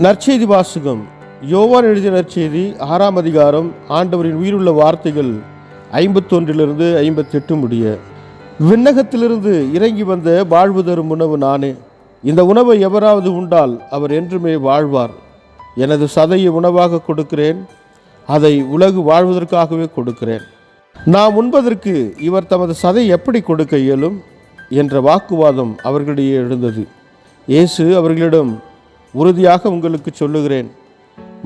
நற்செய்தி வாசகம். யோவான் எழுதிய நற்செய்தி 6ஆம் அதிகாரம். ஆண்டவரின் உயிருள்ள வார்த்தைகள் 51 58 முடிய. விண்ணகத்திலிருந்து இறங்கி வந்த வாழ்வு தரும் உணவு நானே. இந்த உணவை எவராவது உண்டால் அவர் என்றுமே வாழ்வார். எனது சதையை உணவாக கொடுக்கிறேன், அதை உலகு வாழ்வதற்காகவே கொடுக்கிறேன். நாம் உண்பதற்கு இவர் தமது சதை எப்படி கொடுக்க இயலும் என்ற வாக்குவாதம் அவர்களிடையே எழுந்தது. இயேசு அவர்களிடம், உறுதியாக உங்களுக்கு சொல்லுகிறேன்,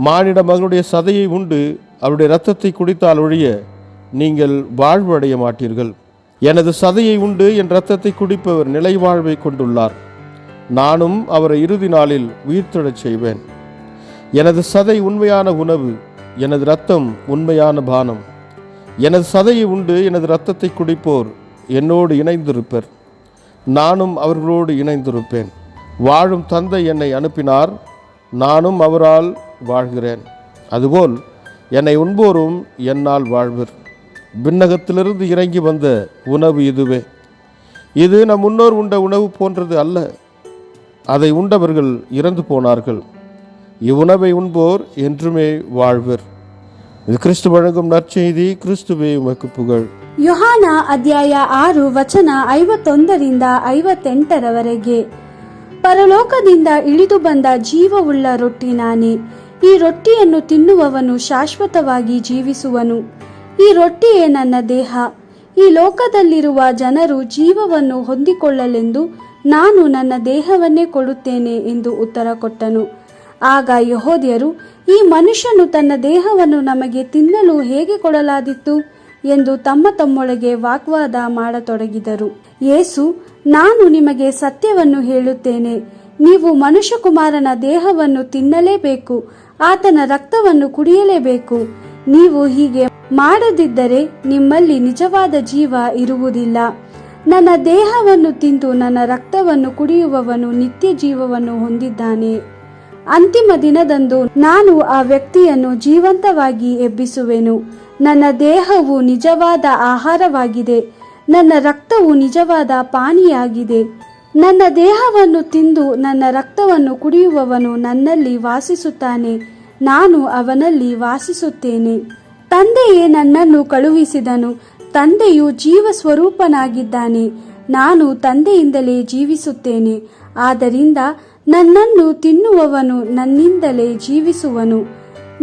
மானிட மகனுடைய சதையை உண்டு அவருடைய இரத்தத்தை குடித்தால் ஒழிய நீங்கள் வாழ்வு அடைய மாட்டீர்கள். எனது சதையை உண்டு என் இரத்தத்தை குடிப்பவர் நிலை வாழ்வை கொண்டுள்ளார். நானும் அவரை இறுதி நாளில் உயிர்த்தெழச் செய்வேன். எனது சதை உண்மையான உணவு, எனது இரத்தம் உண்மையான பானம். எனது சதையை உண்டு எனது இரத்தத்தை குடிப்போர் என்னோடு இணைந்திருப்பர், நானும் அவர்களோடு இணைந்திருப்பேன். வாழும் தந்தை என்னை அனுப்பினார், நானும் அவரால் வாழ்கிறேன். அதுபோல் என்னை உண்போரும் என்னால் வாழ்வர். விண்ணகத்திலிருந்து இறங்கி வந்த உணவு இதுவே. இது நம் முன்னோர் உண்ட உணவு போன்றது அல்ல. அதை உண்டவர்கள் இறந்து போனார்கள். இவ்வுணவை உண்போர் என்றுமே வாழ்வர். இது கிறிஸ்து வழங்கும் நற்செய்தி. கிறிஸ்துவே உமக்கு புகழ். ಯೋಹಾನ ಅಧ್ಯಾಯ 6 ವಚನ 51 58 ಪರಲೋಕದಿಂದ ಇಳಿದು ಬಂದ ಜೀವವುಳ್ಳ ರೊಟ್ಟಿ ನಾನೇ. ಈ ರೊಟ್ಟಿಯನ್ನು ತಿನ್ನುವವನು ಶಾಶ್ವತವಾಗಿ ಜೀವಿಸುವನು. ಈ ರೊಟ್ಟಿಯೇ ನನ್ನ ದೇಹ. ಈ ಲೋಕದಲ್ಲಿರುವ ಜನರು ಜೀವವನ್ನು ಹೊಂದಿಕೊಳ್ಳಲೆಂದು ನಾನು ನನ್ನ ದೇಹವನ್ನೇ ಕೊಡುತ್ತೇನೆ ಎಂದು ಉತ್ತರ ಕೊಟ್ಟನು. ಆಗ ಯೆಹೂದ್ಯರು, ಈ ಮನುಷ್ಯನು ತನ್ನ ದೇಹವನ್ನು ನಮಗೆ ತಿನ್ನಲು ಹೇಗೆ ಕೊಡಲಾದೀತು ಎಂದು ತಮ್ಮೊಳಗೆ ವಾಗ್ವಾದ ಮಾಡತೊಡಗಿದರು. ಯೇಸು, ನಾನು ನಿಮಗೆ ಸತ್ಯವನ್ನು ಹೇಳುತ್ತೇನೆ, ನೀವು ಮನುಷ್ಯಕುಮಾರನ ದೇಹವನ್ನು ತಿನ್ನಲೇಬೇಕು, ಆತನ ರಕ್ತವನ್ನು ಕುಡಿಯಲೇಬೇಕು. ನೀವು ಹೀಗೆ ಮಾಡದಿದ್ದರೆ ನಿಮ್ಮಲ್ಲಿ ನಿಜವಾದ ಜೀವ ಇರುವುದಿಲ್ಲ. ನನ್ನ ದೇಹವನ್ನು ತಿಂದು ನನ್ನ ರಕ್ತವನ್ನು ಕುಡಿಯುವವನು ನಿತ್ಯ ಜೀವವನ್ನು ಹೊಂದಿದ್ದಾನೆ. ಅಂತಿಮ ದಿನದಂದು ನಾನು ಆ ವ್ಯಕ್ತಿಯನ್ನು ಜೀವಂತವಾಗಿ ಎಬ್ಬಿಸುವೆನು. ನನ್ನ ದೇಹವು ನಿಜವಾದ ಆಹಾರವಾಗಿದೆ, ನನ್ನ ರಕ್ತವು ನಿಜವಾದ ಪಾನೀಯಾಗಿದೆ. ನನ್ನ ದೇಹವನ್ನು ತಿಂದು ನನ್ನ ರಕ್ತವನ್ನು ಕುಡಿಯುವವನು ನನ್ನಲ್ಲಿ ವಾಸಿಸುತ್ತಾನೆ, ನಾನು ಅವನಲ್ಲಿ ವಾಸಿಸುತ್ತೇನೆ. ತಂದೆಯೇ ನನ್ನನ್ನು ಕಳುಹಿಸಿದನು. ತಂದೆಯು ಜೀವ ಸ್ವರೂಪನಾಗಿದ್ದಾನೆ. ನಾನು ತಂದೆಯಿಂದಲೇ ಜೀವಿಸುತ್ತೇನೆ. ಆದ್ದರಿಂದ ನನ್ನನ್ನು ತಿನ್ನುವವನು ನನ್ನಿಂದಲೇ ಜೀವಿಸುವನು.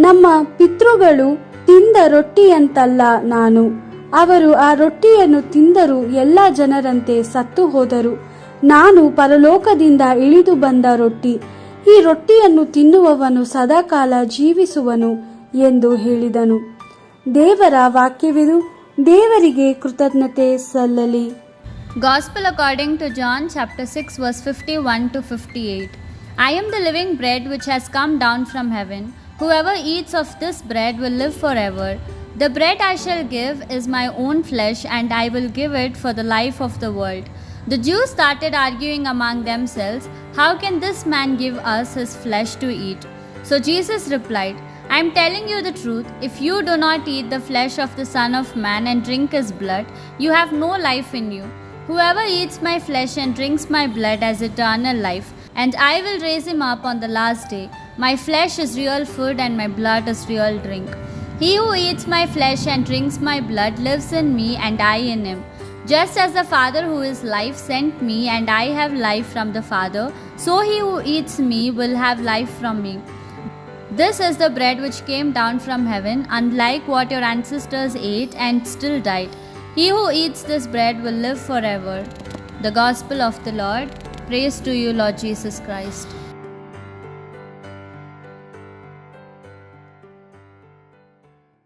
ನಮ್ಮ ಪಿತೃಗಳು ತಿಂದ ರೊಟ್ಟಿಯಂತಲ್ಲ ನಾನು. ಅವರು ಆ ರೊಟ್ಟಿಯನ್ನು ತಿಂದರೂ ಎಲ್ಲ ಜನರಂತೆ ಸತ್ತು ಹೋದರು. ನಾನು ಪರಲೋಕದಿಂದ ಇಳಿದು ಬಂದ ರೊಟ್ಟಿ. ಈ ರೊಟ್ಟಿಯನ್ನು ತಿನ್ನುವವನು ಸದಾಕಾಲ ಜೀವಿಸುವನು ಎಂದು ಹೇಳಿದನು. ದೇವರ ವಾಕ್ಯವಿದು. ದೇವರಿಗೆ ಕೃತಜ್ಞತೆ ಸಲ್ಲಲಿ. Gospel according to John chapter 6 verse 51 to 58. I am the living bread which has come down from heaven. Whoever eats of this bread will live forever. The bread I shall give is my own flesh, and I will give it for the life of the world. The Jews started arguing among themselves, how can this man give us his flesh to eat? So Jesus replied, I am telling you the truth. If you do not eat the flesh of the Son of Man and drink his blood, you have no life in you. Whoever eats my flesh and drinks my blood has eternal life, and I will raise him up on the last day. My flesh is real food and my blood is real drink. He who eats my flesh and drinks my blood lives in me and I in him. Just as the Father who is life sent me and I have life from the Father, so he who eats me will have life from me. This is the bread which came down from heaven, unlike what your ancestors ate and still died. He who eats this bread will live forever. The Gospel of the Lord. Praise to you, Lord Jesus Christ.